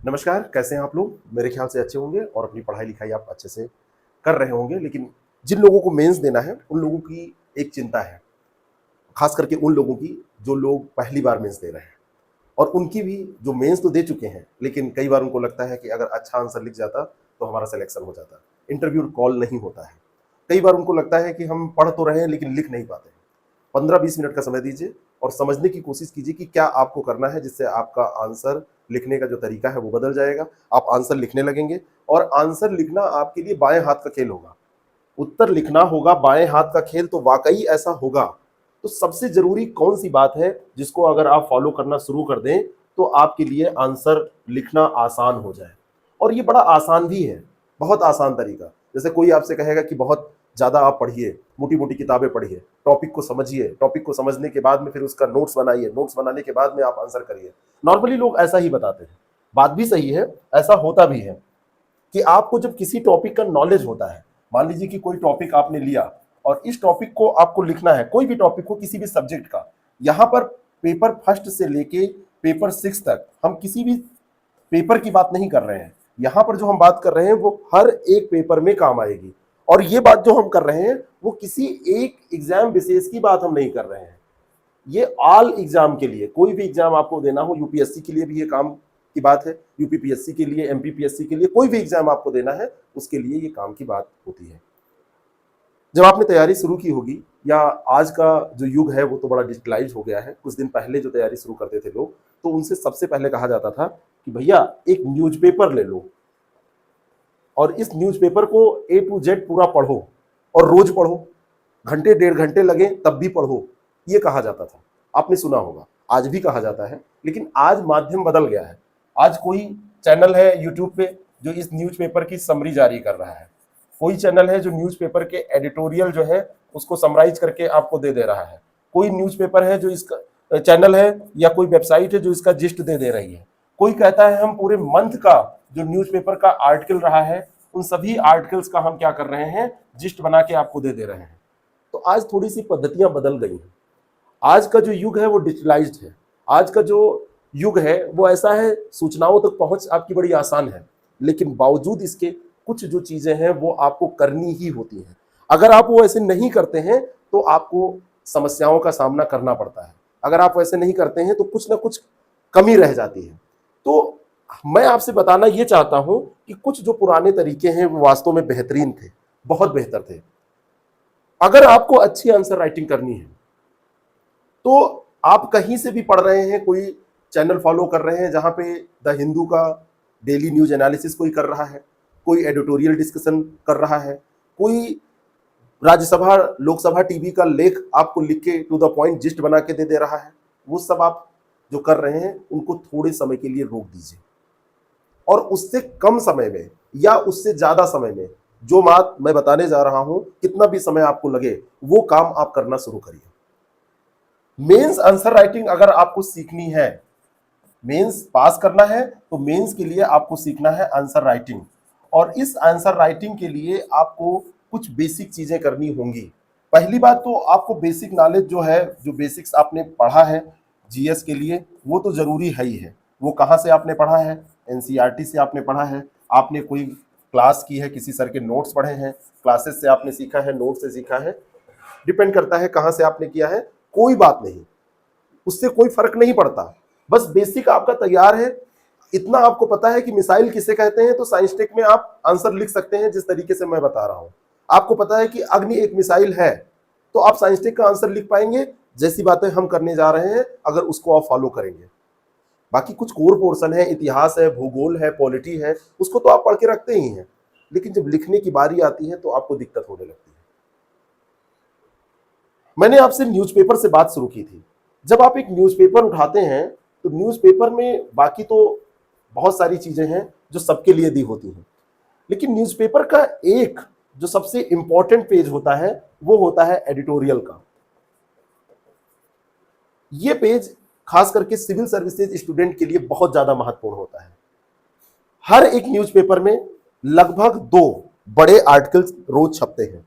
नमस्कार, कैसे हैं आप लोग? मेरे ख्याल से अच्छे होंगे और अपनी पढ़ाई-लिखाई आप अच्छे से कर रहे होंगे। लेकिन जिन लोगों को मेंस देना है, उन लोगों की एक चिंता है, ख़ास करके उन लोगों की जो लोग पहली बार मेंस दे रहे हैं। और उनकी भी जो मेंस तो दे चुके हैं, लेकिन कई बार उनको लगता है कि अगर अच्छा आंसर लिख जाता, तो हमारा सिलेक्शन हो जाता। इंटरव्यू कॉल नहीं होता है। कई बार उनको लगता है कि हम पढ़ तो रहे हैं, लेकिन लिख नहीं पाते हैं। 15-20 मिनट का समय दीजिए और समझने की कोशिश कीजिए कि क्या आपको करना है, जिससे आपका आंसर लिखने का जो तरीका है वो बदल जाएगा। आप आंसर लिखने लगेंगे और आंसर लिखना आपके लिए बाएं हाथ का खेल होगा। उत्तर लिखना होगा बाएं हाथ का खेल, तो वाकई ऐसा होगा। तो सबसे जरूरी कौन सी बात है जिसको अगर आप फॉलो करना शुरू कर दें, तो आपके लिए आंसर लिखना आसान हो जाए। और ये बड़ा आसान भी है, बहुत आसान तरीका। जैसे कोई आपसे कहेगा कि बहुत ज़्यादा आप पढ़िए, मोटी-मोटी किताबें पढ़िए, टॉपिक को समझिए, टॉपिक को समझने के बाद में फिर उसका नोट्स बनाइए, नोट्स बनाने के बाद में आप आंसर करिए। नॉर्मली लोग ऐसा ही बताते हैं। बात भी सही है, ऐसा होता भी है कि आपको जब किसी टॉपिक का नॉलेज होता है, मान लीजिए कि कोई टॉपिक आपने लिया और इस टॉपिक को आपको लिखना है, कोई भी टॉपिक हो, किसी भी सब्जेक्ट का। यहाँ पर पेपर फर्स्ट से लेके पेपर 6 तक हम किसी भी पेपर की बात नहीं कर रहे हैं। यहाँ पर जो हम बात कर रहे हैं वो हर एक पेपर में काम आएगी। और ये बात जो हम कर रहे हैं वो किसी एक एग्जाम विशेष की बात हम नहीं कर रहे हैं। ये ऑल एग्जाम के लिए, कोई भी एग्जाम आपको देना हो, यूपीएससी के लिए भी ये काम की बात है, यूपीपीएससी के लिए, एमपीपीएससी के लिए, कोई भी एग्जाम आपको देना है उसके लिए ये काम की बात होती है। जब आपने तैयारी शुरू की होगी, या आज का जो युग है वो तो बड़ा डिजिटलाइज हो गया है। कुछ दिन पहले जो तैयारी शुरू करते थे लोग, तो उनसे सबसे पहले कहा जाता था कि भैया एक न्यूज़पेपर ले लो और इस न्यूज़पेपर को ए टू जेड पूरा पढ़ो और रोज पढ़ो, घंटे 1.5 घंटे लगे तब भी पढ़ो, ये कहा जाता था। आपने सुना होगा, आज भी कहा जाता है। लेकिन आज माध्यम बदल गया है। आज कोई चैनल है यूट्यूब पे जो इस न्यूज़पेपर की समरी जारी कर रहा है, कोई चैनल है जो न्यूज़पेपर के एडिटोरियल जो है उसको समराइज करके आपको दे रहा है, कोई न्यूज़पेपर है जो इसका चैनल है, या कोई वेबसाइट है जो इसका जिस्ट दे रही है। कोई कहता है हम पूरे मंथ का जो न्यूज़पेपर का आर्टिकल रहा है, उन सभी आर्टिकल्स का हम क्या कर रहे हैं, जिस्ट बना के आपको दे रहे हैं। तो आज थोड़ी सी पद्धतियां बदल गई हैं। आज का जो युग है वो डिजिटलाइज्ड है। आज का जो युग है वो ऐसा है, सूचनाओं तक पहुंच आपकी बड़ी आसान है, लेकिन बावजूद इसके कुछ जो चीजें हैं वो आपको करनी ही होती हैं। अगर आप वो ऐसे नहीं करते हैं तो आपको समस्याओं का सामना करना पड़ता है। अगर आप वैसे नहीं करते हैं तो कुछ ना कुछ कमी रह जाती है। तो मैं आपसे बताना ये चाहता हूं कि कुछ जो पुराने तरीके हैं वो वास्तव में बेहतरीन थे, बहुत बेहतर थे। अगर आपको अच्छी आंसर राइटिंग करनी है तो आप कहीं से भी पढ़ रहे हैं, कोई चैनल फॉलो कर रहे हैं जहां पे द हिंदू का डेली न्यूज एनालिसिस कोई कर रहा है, कोई एडिटोरियल डिस्कशन कर रहा है, कोई राज्यसभा लोकसभा टीवी का लेख आपको लिख के टू द पॉइंट जिस्ट बना के दे रहा है, वो सब आप जो कर रहे हैं उनको थोड़े समय के लिए रोक दीजिए और उससे कम समय में या उससे ज्यादा समय में जो बात मैं बताने जा रहा हूं, कितना भी समय आपको लगे, वो काम आप करना शुरू करिए। मेंस आंसर राइटिंग अगर आपको सीखनी है, मेंस पास करना है, तो मेंस के लिए आपको सीखना है आंसर राइटिंग। और इस आंसर राइटिंग के लिए आपको कुछ बेसिक चीजें करनी होंगी। पहली बात तो आपको बेसिक नॉलेज जो है, जो बेसिक्स आपने पढ़ा है जीएस के लिए, वो तो जरूरी है ही है। वो कहाँ से आपने पढ़ा है? एनसीईआरटी से आपने पढ़ा है, आपने कोई क्लास की है, किसी सर के नोट्स पढ़े हैं, क्लासेस से आपने सीखा है, नोट से सीखा है, डिपेंड करता है कहां से आपने किया है। कोई बात नहीं, उससे कोई फर्क नहीं पड़ता। बस बेसिक आपका तैयार है, इतना आपको पता है कि मिसाइल किसे कहते हैं, तो साइंस टेक में आप आंसर लिख सकते हैं जिस तरीके से मैं बता रहा हूं। आपको पता है कि अग्नि एक मिसाइल है, तो आप साइंस टेक का आंसर लिख पाएंगे। जैसी बातें हम करने जा रहे हैं अगर उसको आप फॉलो करेंगे। बाकी कुछ कोर पोर्शन है, इतिहास है, भूगोल है, पॉलिटी है, उसको तो आप पढ़ के रखते ही हैं, लेकिन जब लिखने की बारी आती है तो आपको दिक्कत होने लगती है। मैंने आपसे न्यूज़पेपर से बात शुरू की थी। जब आप एक न्यूज़पेपर उठाते हैं तो न्यूज़पेपर में बाकी तो बहुत सारी चीजें हैं जो सबके लिए दी होती हैं, लेकिन न्यूज़पेपर का एक जो सबसे इंपॉर्टेंट पेज होता है वो होता है एडिटोरियल का। ये पेज खास करके सिविल सर्विसेज स्टूडेंट के लिए बहुत ज्यादा महत्वपूर्ण होता है। हर एक न्यूज़पेपर में लगभग 2 बड़े आर्टिकल्स रोज छपते हैं।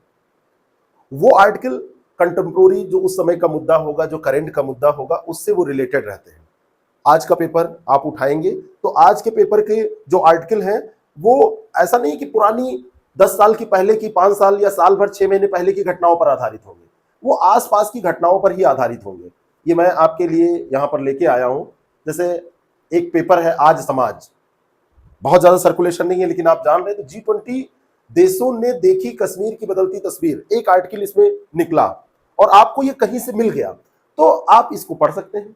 वो आर्टिकल कंटेम्प्रोरी जो उस समय का मुद्दा होगा, जो करंट का मुद्दा होगा, उससे वो रिलेटेड रहते हैं। आज का पेपर आप उठाएंगे तो आज के पेपर के जो आर्टिकल हैं वो ऐसा नहीं कि पुरानी 10 साल की पहले की, 5 साल या साल भर 6 महीने पहले की घटनाओं पर आधारित होंगे, वो आसपास की घटनाओं पर ही आधारित होंगे। ये मैं आपके लिए यहाँ पर लेके आया हूँ। जैसे एक पेपर है आज समाज, बहुत ज्यादा सर्कुलेशन नहीं है लेकिन आप जान रहे हैं, तो G20 देशों ने देखी कश्मीर की बदलती तस्वीर, एक आर्टिकल इसमें निकला और आपको ये कहीं से मिल गया तो आप इसको पढ़ सकते हैं।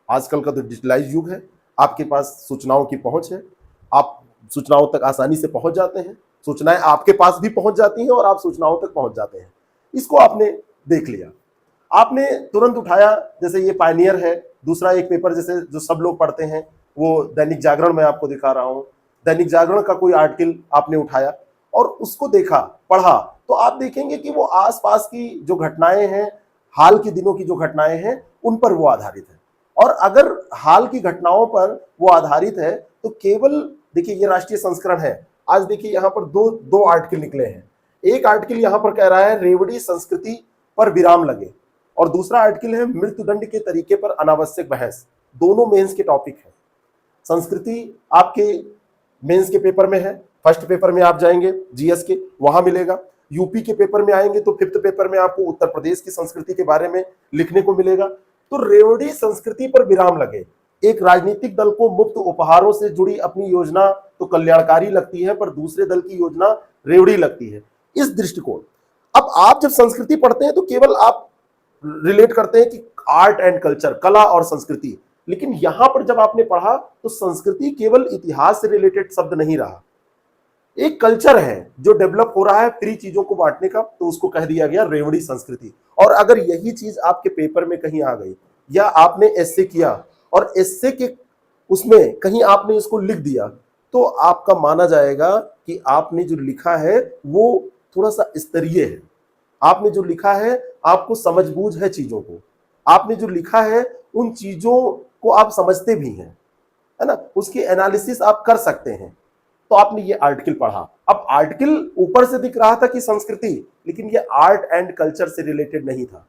आजकल का तो डिजिटलाइज युग है, आपके पास सूचनाओं की पहुंच है, आप सूचनाओं तक आसानी से पहुंच जाते हैं, सूचनाएं आपके पास भी पहुंच जाती हैं और आप सूचनाओं तक पहुंच जाते हैं। इसको आपने देख लिया, आपने तुरंत उठाया, जैसे ये पायनियर है। दूसरा एक पेपर जैसे जो सब लोग पढ़ते हैं वो दैनिक जागरण में आपको दिखा रहा हूं। दैनिक जागरण का कोई आर्टिकल आपने उठाया और उसको देखा, पढ़ा, तो आप देखेंगे कि वो आसपास की जो घटनाएं हैं, हाल के दिनों की जो घटनाएं हैं, उन पर वो आधारित है। और अगर हाल की घटनाओं पर वो आधारित है तो केवल देखिए, ये राष्ट्रीय संस्करण है। आज देखिए यहाँ पर दो आर्टिकल निकले हैं। एक आर्टिकल यहाँ पर कह रहा है रेवड़ी संस्कृति पर विराम लगे, और दूसरा आर्टिकल है मृत्युदंड के तरीके पर अनावश्यक बहस। दोनों मेंस के टॉपिक है। संस्कृति आपके मेंस के पेपर में है, फर्स्ट पेपर में आप जाएंगे जीएस के, वहां मिलेगा। यूपी के पेपर में आएंगे तो फिफ्थ पेपर में आपको उत्तर प्रदेश की संस्कृति के बारे में लिखने को मिलेगा। तो रेवड़ी संस्कृति पर विराम लगे, एक राजनीतिक दल को मुफ्त उपहारों से जुड़ी अपनी योजना तो कल्याणकारी लगती है, पर दूसरे दल की योजना रेवड़ी लगती है। इस दृष्टिकोण, अब आप जब संस्कृति पढ़ते हैं तो केवल आप रिलेट करते हैं कि आर्ट एंड कल्चर, कला और संस्कृति, लेकिन यहां पर जब आपने पढ़ा तो संस्कृति केवल इतिहास से रिलेटेड शब्द नहीं रहा, एक कल्चर है जो डेवलप हो रहा है फ्री चीजों को बांटने का, तो उसको कह दिया गया रेवड़ी संस्कृति। और अगर यही चीज आपके पेपर में कहीं आ गई या आपने एस्से किया और एस्से के उसमें कहीं आपने इसको लिख दिया, तो आपका माना जाएगा कि आपने जो लिखा है वो थोड़ा सा स्तरीय है, आपने जो लिखा है आपको समझबूझ है चीजों को, आपने जो लिखा है उन चीजों को आप समझते भी हैं, है ना, उसकी एनालिसिस आप कर सकते हैं। तो आपने ये आर्टिकल पढ़ा। अब आर्टिकल ऊपर से दिख रहा था कि संस्कृति, लेकिन ये आर्ट एंड कल्चर से रिलेटेड नहीं था।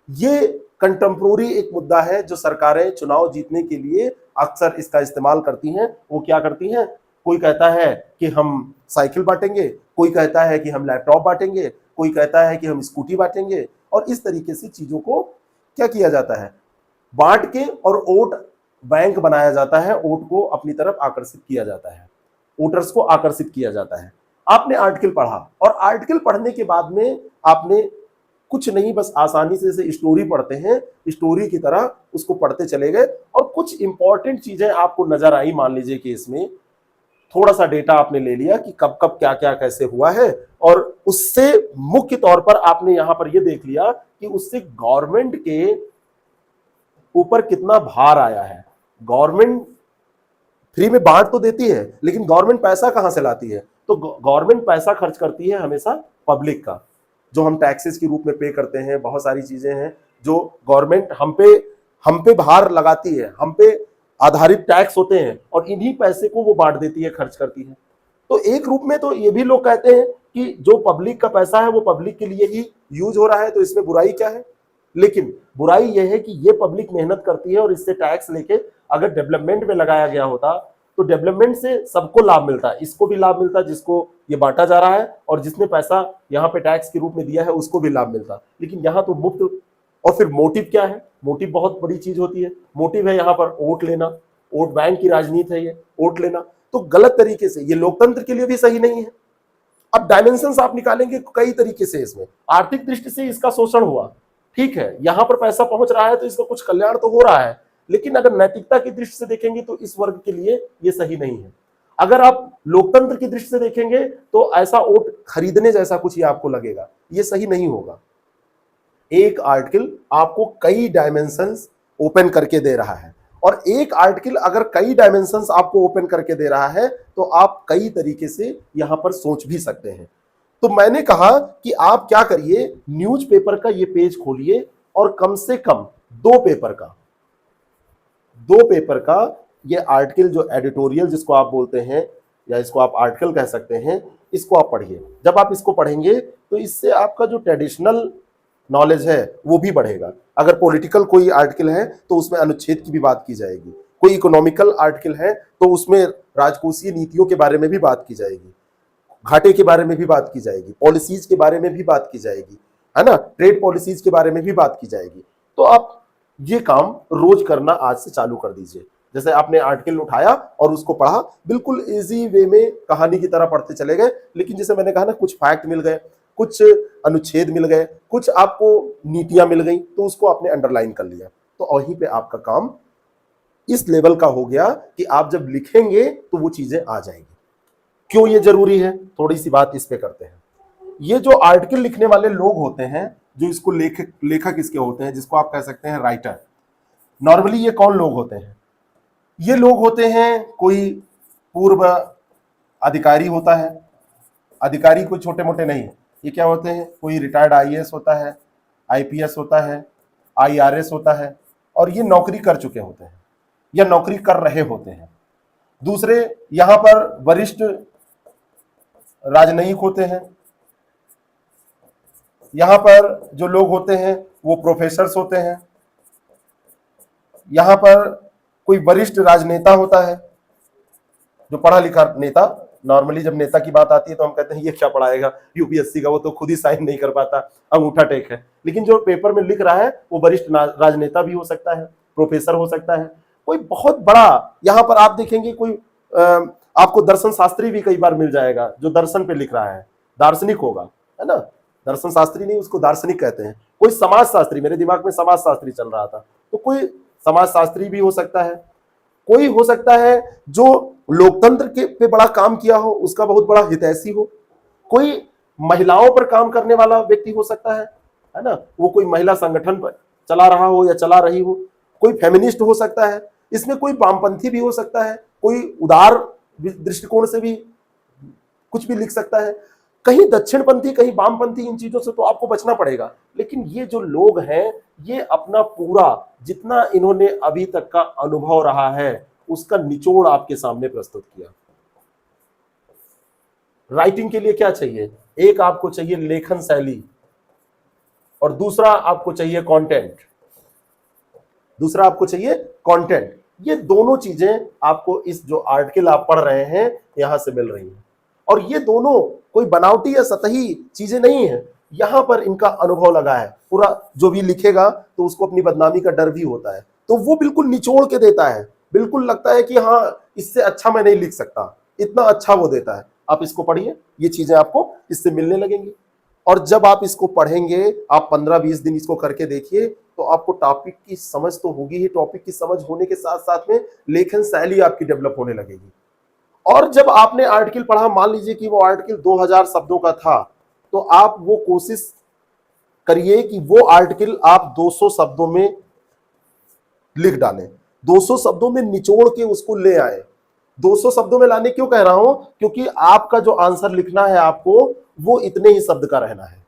ये कंटेम्पोररी एक मुद्दा है जो सरकारें चुनाव जीतने के लिए अक्सर इसका इस्तेमाल करती हैं। वो क्या करती हैं, कोई कहता है कि हम साइकिल बांटेंगे, कोई कहता है कि हम लैपटॉप बांटेंगे, कोई कहता है कि हम स्कूटी बांटेंगे, और इस तरीके से चीजों को क्या किया जाता है, बांट के और वोट बैंक बनाया जाता है, वोट को अपनी तरफ आकर्षित किया जाता है, वोटर्स को आकर्षित किया जाता है। आपने आर्टिकल पढ़ा और आर्टिकल पढ़ने के बाद में आपने कुछ नहीं, बस आसानी से जैसे स्टोरी पढ़ते हैं, स्टोरी की तरह उसको पढ़ते चले गए और कुछ इंपॉर्टेंट चीजें आपको नजर आई। मान लीजिए कि इसमें थोड़ा सा डेटा आपने ले लिया कि कब कब क्या क्या कैसे हुआ है, और उससे मुख्य तौर पर आपने यहां पर यह देख लिया कि उससे गवर्नमेंट के ऊपर कितना भार आया है। गवर्नमेंट फ्री में बांट तो देती है, लेकिन गवर्नमेंट पैसा कहां से लाती है, तो गवर्नमेंट पैसा खर्च करती है हमेशा पब्लिक का, जो हम टैक्सेस के रूप में पे करते हैं। बहुत सारी चीजें हैं जो गवर्नमेंट हम पे भार लगाती है, हम पे आधारित टैक्स होते हैं, और इन्हीं पैसे को वो बांट देती है, खर्च करती है। तो एक रूप में तो ये भी लोग कहते हैं कि जो पब्लिक का पैसा है वो पब्लिक के लिए ही यूज हो रहा है, तो इसमें बुराई क्या है। लेकिन बुराई यह है कि ये पब्लिक मेहनत करती है और इससे टैक्स लेके अगर डेवलपमेंट में लगाया गया होता तो डेवलपमेंट से सबको लाभ मिलता, इसको भी लाभ मिलता जिसको ये बांटा जा रहा है, और जिसने पैसा यहाँ पे टैक्स के रूप में दिया है उसको भी लाभ मिलता। लेकिन यहाँ तो मुफ्त। और फिर मोटिव क्या है, मोटिव बहुत बड़ी चीज होती है। मोटिव है यहाँ पर वोट लेना, वोट बैंक की राजनीति है ये, वोट लेना। तो गलत तरीके से ये लोकतंत्र के लिए भी सही नहीं है। अब डायमेंशंस आप निकालेंगे कई तरीके से, इसमें आर्थिक दृष्टि से इसका शोषण हुआ, ठीक है, यहां पर पैसा पहुंच रहा है तो इसका कुछ कल्याण तो हो रहा है, लेकिन अगर नैतिकता की दृष्टि से देखेंगे तो इस वर्ग के लिए ये सही नहीं है। अगर आप लोकतंत्र की दृष्टि से देखेंगे तो ऐसा वोट खरीदने जैसा कुछ ही आपको लगेगा, ये सही नहीं होगा। एक आर्टिकल आपको कई डायमेंशंस ओपन करके दे रहा है, और एक आर्टिकल अगर कई डायमेंशंस आपको ओपन करके दे रहा है तो आप कई तरीके से यहां पर सोच भी सकते हैं। तो मैंने कहा कि आप क्या करिए, न्यूज़पेपर का ये पेज खोलिए और कम से कम दो पेपर का ये आर्टिकल, जो एडिटोरियल जिसको आप बोलते हैं या इसको आप आर्टिकल कह सकते हैं, इसको आप पढ़िए। जब आप इसको पढ़ेंगे तो इससे आपका जो ट्रेडिशनल नॉलेज है वो भी बढ़ेगा। अगर पॉलिटिकल कोई आर्टिकल है तो उसमें अनुच्छेद की भी बात की जाएगी, कोई इकोनॉमिकल आर्टिकल है तो उसमें राजकोषीय नीतियों के बारे में भी बात की जाएगी, घाटे के बारे में भी बात की जाएगी, पॉलिसीज के बारे में भी बात की जाएगी, है ना, ट्रेड पॉलिसीज के बारे में भी बात की जाएगी। तो आप ये काम रोज करना आज से चालू कर दीजिए। जैसे आपने आर्टिकल उठाया और उसको पढ़ा, बिल्कुल इजी वे में कहानी की तरह पढ़ते चले गए, लेकिन जैसे मैंने कहा ना, कुछ फैक्ट मिल गए, कुछ अनुच्छेद मिल गए, कुछ आपको नीतियां मिल गई, तो उसको आपने अंडरलाइन कर लिया। तो वहीं पे आपका काम इस लेवल का हो गया कि आप जब लिखेंगे तो वो चीजें आ जाएंगी। क्यों ये जरूरी है, थोड़ी सी बात इस पे करते हैं। ये जो आर्टिकल लिखने वाले लोग होते हैं, जो इसको लेखक इसके होते हैं, जिसको आप कह सकते हैं राइटर, नॉर्मली ये कौन लोग होते हैं? ये लोग होते हैं, कोई पूर्व अधिकारी होता है, अधिकारी कोई छोटे मोटे नहीं, ये क्या होते हैं, कोई रिटायर्ड आईएएस होता है, आईपीएस होता है, आईआरएस होता है, और ये नौकरी कर चुके होते हैं या नौकरी कर रहे होते हैं। दूसरे यहां पर वरिष्ठ राजनयिक होते हैं, यहां पर जो लोग होते हैं वो प्रोफेसर्स होते हैं, यहां पर कोई वरिष्ठ राजनेता होता है, जो पढ़ा लिखा नेता। नॉर्मली जब नेता की बात आती है तो हम कहते हैं ये क्या पढ़ाएगा यूपीएससी का, वो तो खुद ही साइन नहीं कर पाता, अंगूठा टेक है। लेकिन जो पेपर में लिख रहा है वो वरिष्ठ राजनेता भी हो सकता है, प्रोफेसर हो सकता है, कोई बहुत बड़ा। यहां पर आप देखेंगे कोई आपको दर्शन शास्त्री भी कई बार मिल जाएगा, जो दर्शन पे लिख रहा है, दार्शनिक होगा, है ना, दर्शन शास्त्री नहीं, उसको दार्शनिक कहते हैं। कोई समाज शास्त्री, मेरे दिमाग में समाज शास्त्री चल रहा था, तो कोई समाज शास्त्री भी हो सकता है। कोई हो सकता है जो लोकतंत्र के पे बड़ा काम किया हो, उसका बहुत बड़ा हितैषी हो। कोई महिलाओं पर काम करने वाला व्यक्ति हो सकता है ना, वो कोई महिला संगठन पर चला रहा हो या चला रही हो। कोई फेमिनिस्ट हो सकता है, इसमें कोई वामपंथी भी हो सकता है, कोई उदार दृष्टिकोण से भी कुछ भी लिख सकता है, कहीं दक्षिणपंथी कहीं वामपंथी। इन चीजों से तो आपको बचना पड़ेगा। लेकिन ये जो लोग हैं, ये अपना पूरा जितना इन्होंने अभी तक का अनुभव रहा है उसका निचोड़ आपके सामने प्रस्तुत किया। राइटिंग के लिए क्या चाहिए? एक आपको चाहिए लेखन शैली, और दूसरा आपको चाहिए कंटेंट। दूसरा आपको चाहिए कंटेंट। ये दोनों चीजें आपको इस जो आर्टिकल आप पढ़ रहे हैं यहां से मिल रही हैं, और ये दोनों कोई बनावटी या सतही चीजें नहीं है। यहां पर इनका अनुभव लगा है पूरा। जो भी लिखेगा तो उसको अपनी बदनामी का डर भी होता है, तो वो बिल्कुल निचोड़ के देता है। बिल्कुल लगता है कि हाँ, इससे अच्छा मैं नहीं लिख सकता, इतना अच्छा वो देता है। आप इसको पढ़िए, ये चीजें आपको इससे मिलने लगेंगी। और जब आप इसको पढ़ेंगे, आप 15-20 दिन इसको करके देखिए, तो आपको टॉपिक की समझ तो होगी ही। टॉपिक की समझ होने के साथ साथ में लेखन शैली आपकी डेवलप होने लगेगी। और जब आपने आर्टिकल पढ़ा, मान लीजिए कि वो आर्टिकल 2000 शब्दों का था, तो आप वो कोशिश करिए कि वो आर्टिकल आप 200 शब्दों में लिख डालें, 200 शब्दों में निचोड़ के उसको ले आए। 200 शब्दों में लाने क्यों कह रहा हूं? क्योंकि आपका जो आंसर लिखना है आपको, वो इतने ही शब्द का रहना है।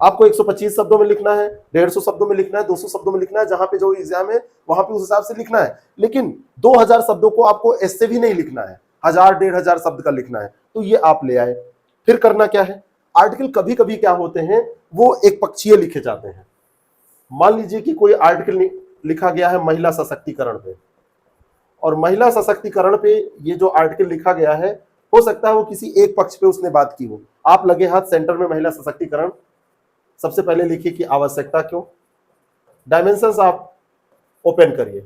आपको 125 शब्दों में लिखना है, 150 शब्दों में लिखना है, 200 शब्दों में लिखना है, जहां पे जो एग्जाम है वहां पे उस हिसाब से लिखना है। लेकिन 2000 शब्दों को आपको ऐसे भी नहीं लिखना है, 1000-1500 शब्द का लिखना है। तो ये आप ले आए। फिर करना क्या है? आर्टिकल कभी कभी क्या होते हैं, वो एक पक्षीय लिखे जाते हैं। मान लीजिए कि कोई आर्टिकल लिखा गया है महिला सशक्तिकरण पे, और महिला सशक्तिकरण पे ये जो आर्टिकल लिखा गया है, हो सकता है वो किसी एक पक्ष पे उसने बात की हो। आप लगे हाथ सेंटर में महिला सशक्तिकरण, सबसे पहले लिखिए कि आवश्यकता क्यों। डायमेंशंस आप ओपन करिए,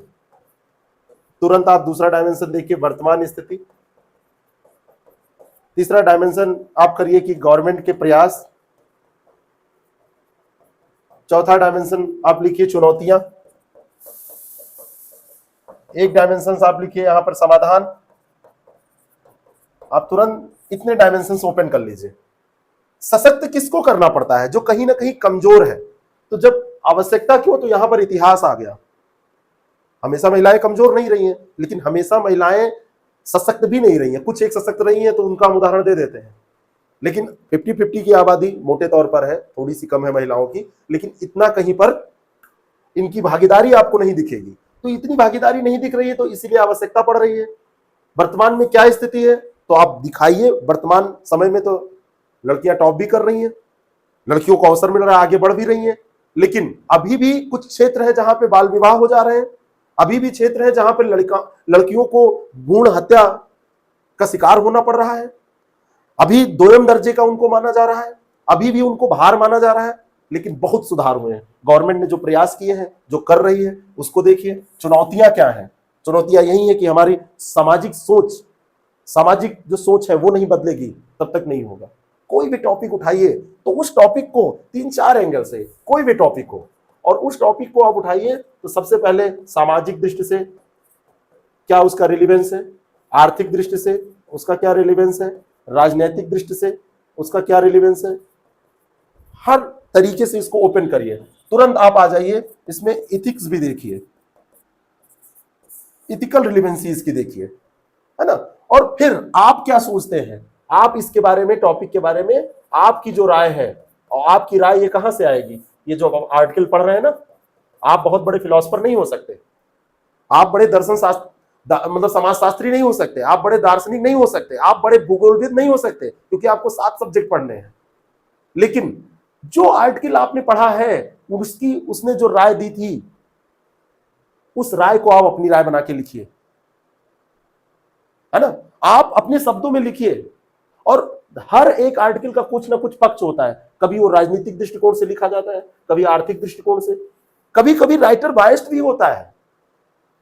तुरंत आप दूसरा डायमेंशन देखिए, वर्तमान स्थिति। तीसरा डायमेंशन आप करिए कि गवर्नमेंट के प्रयास। चौथा डायमेंशन आप लिखिए चुनौतियां। एक डायमेंशन आप लिखिए यहां पर समाधान। आप तुरंत इतने डायमेंशंस ओपन कर लीजिए। सशक्त किसको करना पड़ता है? जो कहीं ना कहीं कमजोर है। तो जब आवश्यकता क्यों, तो यहां पर इतिहास आ गया। हमेशा महिलाएं कमजोर नहीं रही हैं, लेकिन हमेशा महिलाएं सशक्त भी नहीं रही हैं। कुछ एक सशक्त रही हैं तो उनका हम उदाहरण दे देते हैं, लेकिन 50-50 की आबादी मोटे तौर पर है, थोड़ी सी कम है महिलाओं की, लेकिन इतना कहीं पर इनकी भागीदारी आपको नहीं दिखेगी। तो इतनी भागीदारी नहीं दिख रही है, तो इसीलिए आवश्यकता पड़ रही है। वर्तमान में क्या स्थिति है, तो आप दिखाइए। वर्तमान समय में तो लड़कियां टॉप भी कर रही हैं, लड़कियों को अवसर मिल रहा है, आगे बढ़ भी रही हैं, लेकिन अभी भी कुछ क्षेत्र है जहां पे बाल विवाह हो जा रहे हैं, अभी भी क्षेत्र है जहां पर लड़कियों को भ्रूण हत्या का शिकार होना पड़ रहा है, अभी दोयम दर्जे का उनको माना जा रहा है, अभी भी उनको भार माना जा रहा है। लेकिन बहुत सुधार हुए हैं, गवर्नमेंट ने जो प्रयास किए हैं, जो कर रही है, उसको देखिए। चुनौतियां क्या हैं? चुनौतियां यही है कि हमारी सामाजिक जो सोच है वो नहीं बदलेगी, तब तक नहीं होगा। कोई भी टॉपिक उठाइए तो उस टॉपिक को 3-4 एंगल से, कोई भी टॉपिक हो, और उस टॉपिक को आप उठाइए तो सबसे पहले सामाजिक दृष्टि से क्या उसका रिलेवेंस है, आर्थिक दृष्टि से उसका क्या रिलेवेंस है, राजनीतिक दृष्टि से उसका क्या रिलेवेंस है, हर तरीके से इसको ओपन करिए। तुरंत आप आ जाइए इसमें इथिक्स भी देखिए, इथिकल रिलेवेंसी इसकी देखिए, है ना। और फिर आप क्या सोचते हैं, आप इसके बारे में, टॉपिक के बारे में आपकी जो राय है, और आपकी राय ये कहां से आएगी? ये जो आप आर्टिकल पढ़ रहे हैं ना, आप बहुत बड़े फिलोसोफर नहीं हो सकते, आप बड़े दर्शन शास्त्र मतलब समाजशास्त्री नहीं हो सकते, आप बड़े दार्शनिक नहीं हो सकते, आप बड़े भूगोलविद नहीं हो सकते, क्योंकि आपको 7 सब्जेक्ट पढ़ने हैं। लेकिन जो आर्टिकल आपने पढ़ा है, उसने जो राय दी थी, उस राय को आप अपनी राय बना के लिखिए, है ना। आप अपने शब्दों में लिखिए। और हर एक आर्टिकल का कुछ ना कुछ पक्ष होता है, कभी वो राजनीतिक दृष्टिकोण से लिखा जाता है, कभी आर्थिक दृष्टिकोण से, कभी कभी राइटर बायस्ड भी होता है।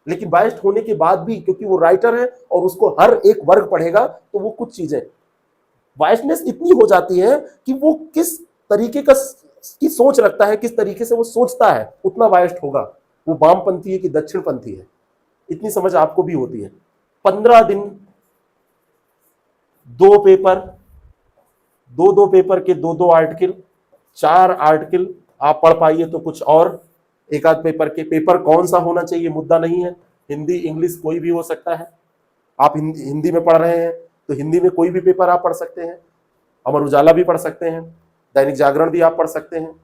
लेकिन बायस्ड होने के बाद भी, क्योंकि वो राइटर है और उसको हर एक वर्ग पढ़ेगा, तो वो कुछ चीजें बायस्डनेस इतनी हो जाती है कि वो किस तरीके की सोच रखता है, किस तरीके से वो सोचता है, उतना बायस्ड होगा। वो वामपंथी है कि दक्षिणपंथी है, इतनी समझ आपको भी होती है। 15 दिन 2 पेपर, 2 पेपर के 2 आर्टिकल, 4 आर्टिकल आप पढ़ पाइए तो कुछ और। एक आध पेपर के, पेपर कौन सा होना चाहिए मुद्दा नहीं है, हिंदी इंग्लिश कोई भी हो सकता है। आप हिंदी में पढ़ रहे हैं तो हिंदी में कोई भी पेपर आप पढ़ सकते हैं, अमर उजाला भी पढ़ सकते हैं, दैनिक जागरण भी आप पढ़ सकते हैं।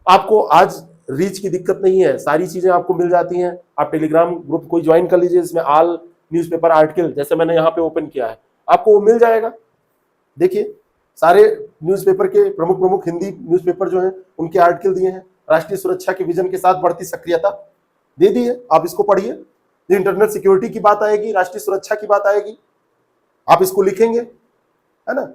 आपको आज रीच की दिक्कत नहीं है, सारी चीजें आपको मिल जाती हैं। आप टेलीग्राम ग्रुप कोई ज्वाइन कर लीजिए, इसमें ऑल न्यूज़पेपर आर्टिकल, जैसे मैंने यहाँ पे ओपन किया है, आपको वो मिल जाएगा। देखिए सारे न्यूज़पेपर के प्रमुख हिंदी न्यूज़पेपर जो हैं उनके आर्टिकल दिए हैं। राष्ट्रीय सुरक्षा के विजन के साथ बढ़ती सक्रियता दे दी है, आप इसको पढ़िए। जो इंटरनेट सिक्योरिटी की बात आएगी, राष्ट्रीय सुरक्षा की बात आएगी, आप इसको लिखेंगे, है ना।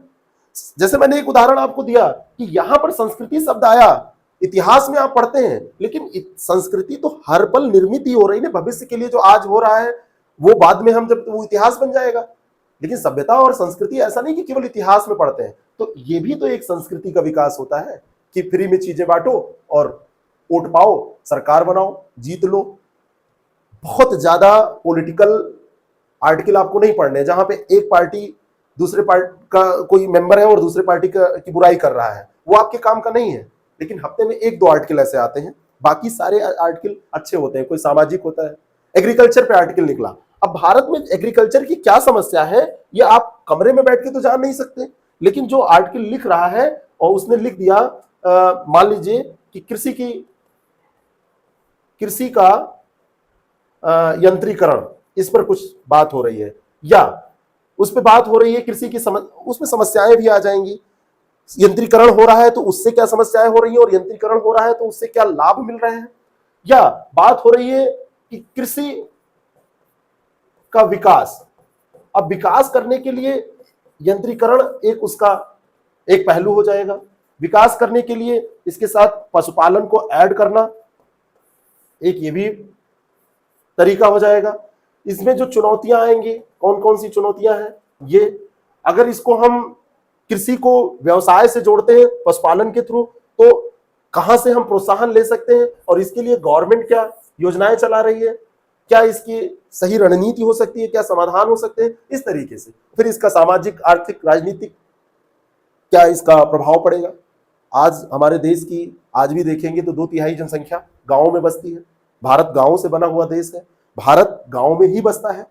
जैसे मैंने एक उदाहरण आपको दिया कि यहां पर संस्कृति शब्द आया, इतिहास में आप पढ़ते हैं, लेकिन संस्कृति तो हर पल निर्मित ही हो रही है। भविष्य के लिए जो आज हो रहा है वो बाद में हम जब वो इतिहास बन जाएगा। लेकिन सभ्यता और संस्कृति ऐसा नहीं कि केवल इतिहास में पढ़ते हैं, तो ये भी तो एक संस्कृति का विकास होता है कि फ्री में चीजें बांटो और वोट पाओ, सरकार बनाओ, जीत लो। बहुत ज्यादा पॉलिटिकल आर्टिकल आपको नहीं पढ़ने जहां पे एक पार्टी दूसरे पार्टी का कोई मेंबर है और दूसरे पार्टी की बुराई कर रहा है, वो आपके काम का नहीं है। लेकिन हफ्ते में 1-2 आर्टिकल ऐसे आते हैं, बाकी सारे आर्टिकल अच्छे होते हैं। कोई सामाजिक होता है, एग्रीकल्चर पे आर्टिकल निकला। अब भारत में एग्रीकल्चर की क्या समस्या है ये आप कमरे में बैठ के तो जान नहीं सकते, लेकिन जो आर्टिकल लिख रहा है और उसने लिख दिया, मान लीजिए कि कृषि का यंत्रीकरण, इस पर कुछ बात हो रही है, या उस पर बात हो रही है कृषि की उसमें समस्याएं भी आ जाएंगी। यंत्रीकरण हो रहा है तो उससे क्या समस्याएं हो रही है, और यंत्रीकरण हो रहा है तो उससे क्या लाभ मिल रहे हैं। या बात हो रही है कि कृषि का विकास, अब विकास करने के लिए यंत्रीकरण एक उसका एक पहलू हो जाएगा। विकास करने के लिए इसके साथ पशुपालन को ऐड करना एक ये भी तरीका हो जाएगा। इसमें जो चुनौतियां आएंगी, कौन कौन सी चुनौतियां हैं, ये अगर इसको हम कृषि को व्यवसाय से जोड़ते हैं पशुपालन के थ्रू, तो कहां से हम प्रोत्साहन ले सकते हैं, और इसके लिए गवर्नमेंट क्या योजनाएं चला रही है, क्या इसकी सही रणनीति हो सकती है, क्या समाधान हो सकते हैं, इस तरीके से। फिर इसका सामाजिक, आर्थिक, राजनीतिक क्या इसका प्रभाव पड़ेगा। आज हमारे देश की आज भी देखेंगे तो 2/3 जनसंख्या गांवों में बसती है। भारत गांवों से बना हुआ देश है, भारत गांव में ही बसता है,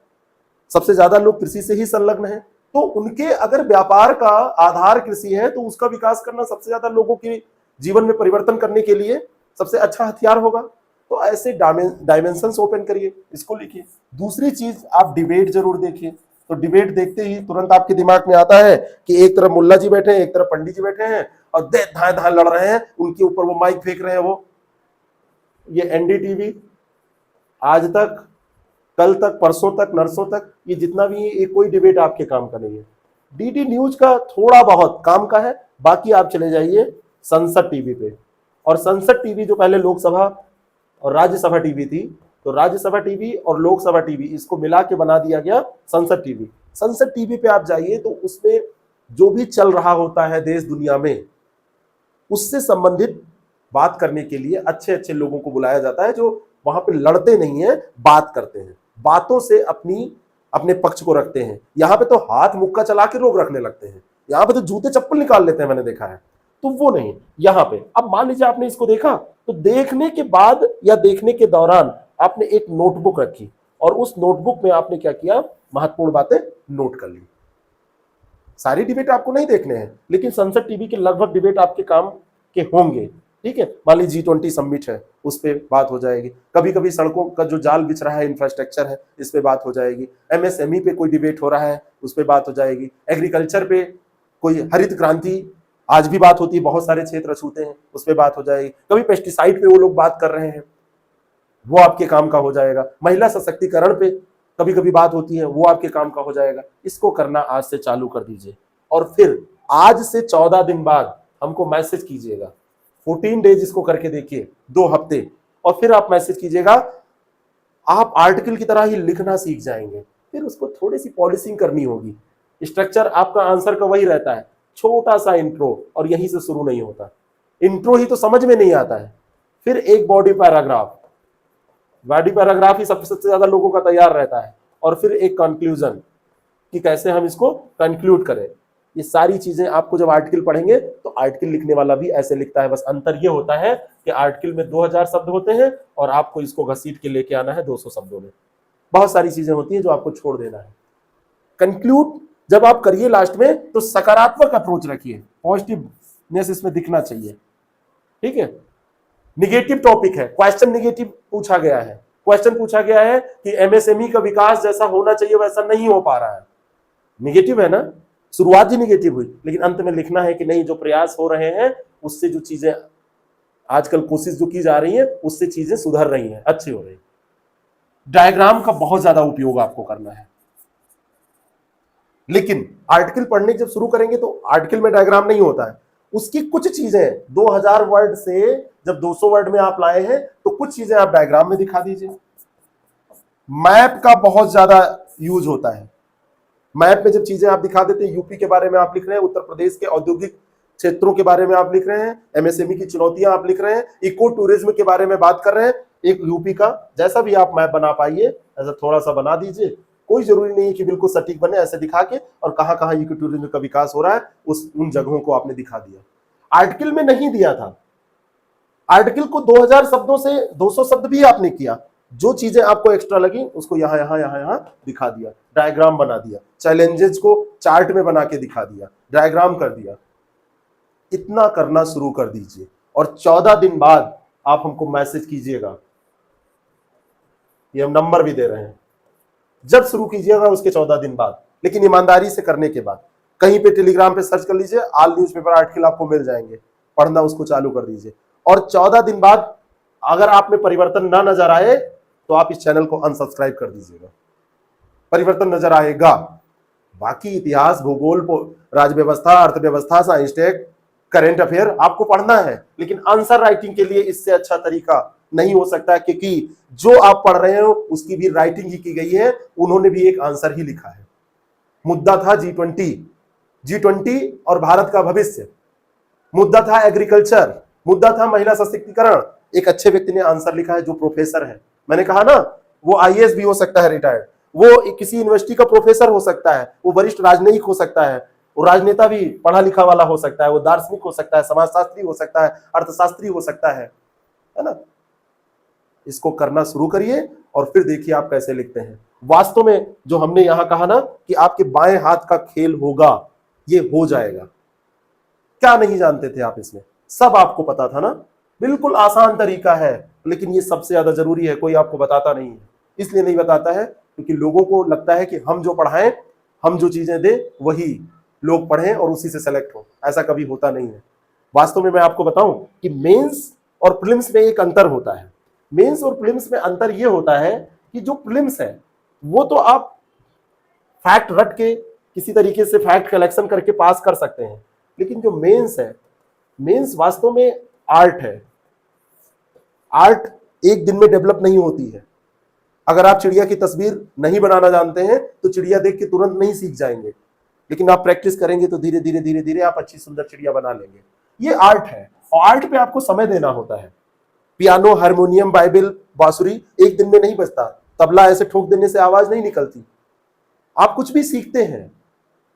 सबसे ज्यादा लोग कृषि से ही संलग्न हैं। तो उनके अगर व्यापार का आधार कृषि है तो उसका विकास करना सबसे ज्यादा लोगों के जीवन में परिवर्तन करने के लिए सबसे अच्छा हथियार होगा। तो ऐसे डायमेंशंस ओपन करिए, इसको लिखिए। दूसरी चीज, आप डिबेट जरूर देखिए। तो डिबेट देखते ही तुरंत आपके दिमाग में आता है कि एक तरफ मुल्ला जी बैठे हैं, एक तरफ पंडित जी बैठे हैं और दे धाए धाए लड़ रहे हैं, उनके ऊपर वो माइक फेंक रहे हैं। वो ये एनडीटीवी आज तक, कल तक, परसों तक, नरसों तक, ये जितना भी है, ये कोई डिबेट आपके काम का नहीं है। डीडी न्यूज का थोड़ा बहुत काम का है, बाकी आप चले जाइए संसद टीवी पे। और संसद टीवी जो पहले लोकसभा और राज्यसभा टीवी थी, तो राज्यसभा टीवी और लोकसभा टीवी इसको मिला के बना दिया गया संसद टीवी। संसद टीवी पे आप जाइए तो उसमें जो भी चल रहा होता है देश दुनिया में, उससे संबंधित बात करने के लिए अच्छे अच्छे लोगों को बुलाया जाता है, जो वहां पे लड़ते नहीं है, बात करते हैं, बातों से अपने पक्ष को रखते हैं। यहाँ पे तो हाथ मुक्का चला के लोग रखने लगते हैं, यहाँ पे तो जूते चप्पल निकाल लेते हैं, मैंने देखा है। तो वो नहीं, यहाँ पे अब मान लीजिए आपने इसको देखा, तो देखने के बाद या देखने के दौरान आपने एक नोटबुक रखी और उस नोटबुक में आपने क्या किया, महत्वपूर्ण बातें नोट कर ली। सारी डिबेट आपको नहीं देखने हैं, लेकिन संसद टीवी के लगभग डिबेट आपके काम के होंगे। ठीक है, मान लीजिए G20 समिट है, उस पर बात हो जाएगी। कभी कभी सड़कों का जो जाल बिछ रहा है, इंफ्रास्ट्रक्चर है, इस पे बात हो जाएगी। MSME पे कोई डिबेट हो रहा है, उस पर बात हो जाएगी। एग्रीकल्चर पे कोई हरित क्रांति आज भी बात होती है, बहुत सारे क्षेत्र छूते हैं, उस पर बात हो जाएगी। कभी पेस्टिसाइड पे वो लोग बात कर रहे हैं, वो आपके काम का हो जाएगा। महिला सशक्तिकरण पे कभी कभी बात होती है, वो आपके काम का हो जाएगा। इसको करना आज से चालू कर दीजिए, और फिर आज से 14 दिन बाद हमको मैसेज कीजिएगा। 14 डेज इसको करके देखिए, 2 हफ्ते, और फिर आप मैसेज कीजिएगा। आप आर्टिकल की तरह ही लिखना सीख जाएंगे, फिर उसको थोड़ी सी पॉलिशिंग करनी होगी। स्ट्रक्चर आपका आंसर का वही रहता है, छोटा सा इंट्रो, और यहीं से शुरू नहीं होता। इंट्रो ही तो समझ में नहीं आता है, फिर एक बॉडी पैराग्राफ ही सबसे ज्यादा लोगों का तैयार रहता है, और फिर एक कंक्लूजन कि कैसे हम इसको कंक्लूड करें। ये सारी चीजें आपको जब आर्टिकल पढ़ेंगे तो आर्टिकल लिखने वाला भी ऐसे लिखता है, बस अंतर ये होता है कि आर्टिकल में 2000 शब्द होते हैं और आपको इसको घसीट के लेके आना है 200 शब्दों में। बहुत सारी चीजें होती हैं जो आपको छोड़ देना है। कंक्लूड जब आप करिए लास्ट में, तो सकारात्मक अप्रोच रखिए, पॉजिटिवनेस इसमें दिखना चाहिए। ठीक है, निगेटिव टॉपिक है, क्वेश्चन निगेटिव पूछा गया है। क्वेश्चन पूछा गया है कि MSME का विकास जैसा होना चाहिए वैसा नहीं हो पा रहा है। निगेटिव है ना, शुरुआत ही निगेटिव हुई, लेकिन अंत में लिखना है कि नहीं, जो प्रयास हो रहे हैं उससे जो चीजें आजकल कोशिश जो की जा रही है उससे चीजें सुधर रही हैं, अच्छी हो रही। डायग्राम का बहुत ज्यादा उपयोग आपको करना है, लेकिन आर्टिकल पढ़ने जब शुरू करेंगे तो आर्टिकल में डायग्राम नहीं होता है। उसकी कुछ चीजें 2000 वर्ड से जब 200 वर्ड में आप लाए हैं तो कुछ चीजें आप डायग्राम में दिखा दीजिए। मैप का बहुत ज्यादा यूज होता है। मैप में जब चीजें आप दिखा देते हैं, यूपी के बारे में आप लिख रहे हैं, उत्तर प्रदेश के औद्योगिक क्षेत्रों के बारे में आप लिख रहे हैं, MSME की चुनौतियां आप लिख रहे हैं, इको टूरिज्म के बारे में बात कर रहे हैं, एक यूपी का जैसा भी आप मैप बना पाइए ऐसा थोड़ा सा बना दीजिए। कोई जरूरी नहीं है कि बिल्कुल सटीक बने, ऐसे दिखा के, और कहां कहां इको टूरिज्म का विकास हो रहा है उन जगहों को आपने दिखा दिया। आर्टिकल में नहीं दिया था, आर्टिकल को 2000 शब्दों से 200 शब्द भी आपने किया। जो चीजें आपको एक्स्ट्रा लगी उसको यहां यहां यहां यहां दिखा दिया, डायग्राम बना दिया, चैलेंजेस को चार्ट में बना के दिखा दिया, डायग्राम कर दिया। इतना करना शुरू कर दीजिए, और 14 दिन बाद आप हमको मैसेज कीजिएगा। ये हम नंबर भी दे रहे हैं, जब शुरू कीजिएगा उसके 14 दिन बाद, लेकिन ईमानदारी से करने के बाद। कहीं पे टेलीग्राम पे सर्च कर लीजिए, ऑल न्यूज़पेपर आर्टिकल आपको मिल जाएंगे, पढ़ना उसको चालू कर दीजिए। और 14 दिन बाद अगर आप में परिवर्तन ना नजर आए तो आप इस चैनल को अनसब्सक्राइब कर दीजिएगा। परिवर्तन नजर आएगा। बाकी इतिहास, भूगोल, राज्य व्यवस्था, अर्थव्यवस्था, साइंस टेक, करेंट अफेयर आपको पढ़ना है, लेकिन आंसर राइटिंग के लिए इससे अच्छा तरीका नहीं हो सकता, क्योंकि जो आप पढ़ रहे हो उसकी भी राइटिंग ही की गई है, उन्होंने भी एक आंसर ही लिखा है। मुद्दा था G20 और भारत का भविष्य, मुद्दा था एग्रीकल्चर, मुद्दा था महिला सशक्तिकरण। एक अच्छे व्यक्ति ने आंसर लिखा है जो प्रोफेसर है। मैंने कहा ना, वो IAS भी हो सकता है रिटायर्ड, वो किसी यूनिवर्सिटी का प्रोफेसर हो सकता है, वो वरिष्ठ राजनयिक हो सकता है, वो राजनेता भी पढ़ा लिखा वाला हो सकता है, वो दार्शनिक हो सकता है, समाजशास्त्री हो सकता है, अर्थशास्त्री हो सकता है ना। इसको करना शुरू करिए और फिर देखिए आप कैसे लिखते हैं। वास्तव में जो हमने यहां कहा ना कि आपके बाएं हाथ का खेल होगा, ये हो जाएगा। क्या नहीं जानते थे आप इसमें? सब आपको पता था ना। बिल्कुल आसान तरीका है, लेकिन ये सबसे ज्यादा जरूरी है, कोई आपको बताता नहीं है। इसलिए नहीं बताता है क्योंकि लोगों को लगता है कि हम जो पढ़ाएं, हम जो चीजें दें वही लोग पढ़ें और उसी से सेलेक्ट हो। ऐसा कभी होता नहीं है। वास्तव में मैं आपको बताऊं कि मेंस और प्रीलिम्स में एक अंतर होता है। मेंस और प्रीलिम्स में अंतर ये होता है कि जो प्रीलिम्स है वो तो आप फैक्ट रट के किसी तरीके से फैक्ट कलेक्शन करके पास कर सकते हैं, लेकिन जो मेंस है, मेंस वास्तव में आर्ट है। आर्ट एक दिन में डेवलप नहीं होती है। अगर आप चिड़िया की तस्वीर नहीं बनाना जानते हैं तो चिड़िया देख के तुरंत नहीं सीख जाएंगे, लेकिन आप प्रैक्टिस करेंगे तो धीरे धीरे धीरे धीरे आप अच्छी सुंदर चिड़िया बना लेंगे। ये आर्ट है, और आर्ट पे आपको समय देना होता है। पियानो, हारमोनियम, बाइबल, बांसुरी एक दिन में नहीं बजता। तबला ऐसे ठोक देने से आवाज नहीं निकलती। आप कुछ भी सीखते हैं,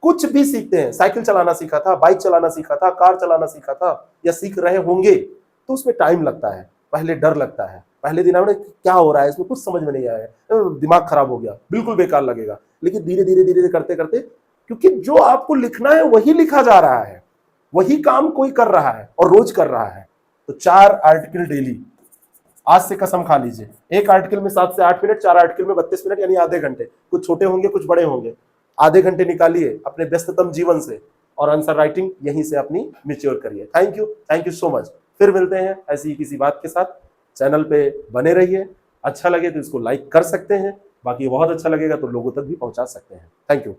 कुछ भी सीखते हैं, साइकिल चलाना सीखा था, बाइक चलाना सीखा था, कार चलाना सीखा था या सीख रहे होंगे, तो उसमें टाइम लगता है। पहले डर लगता है, पहले दिन आपने क्या हो रहा है, इसमें कुछ समझ में नहीं आया, दिमाग खराब हो गया, बिल्कुल बेकार लगेगा। लेकिन धीरे धीरे धीरे करते करते, क्योंकि जो आपको लिखना है वही लिखा जा रहा है, वही काम कोई कर रहा है और रोज कर रहा है। तो 4 आर्टिकल डेली, आज से कसम खा लीजिए, एक आर्टिकल में 7 से 8 मिनट, 4 आर्टिकल में 32 मिनट, यानी आधे घंटे। कुछ छोटे होंगे, कुछ बड़े होंगे। आधे घंटे निकालिए अपने व्यस्ततम जीवन से और आंसर राइटिंग यहीं से अपनी मैच्योर करिए। Thank you so much. फिर मिलते हैं ऐसी ही किसी बात के साथ। चैनल पे बने रहिए। अच्छा लगे तो इसको लाइक कर सकते हैं, बाकी बहुत अच्छा लगेगा तो लोगों तक भी पहुंचा सकते हैं। Thank you.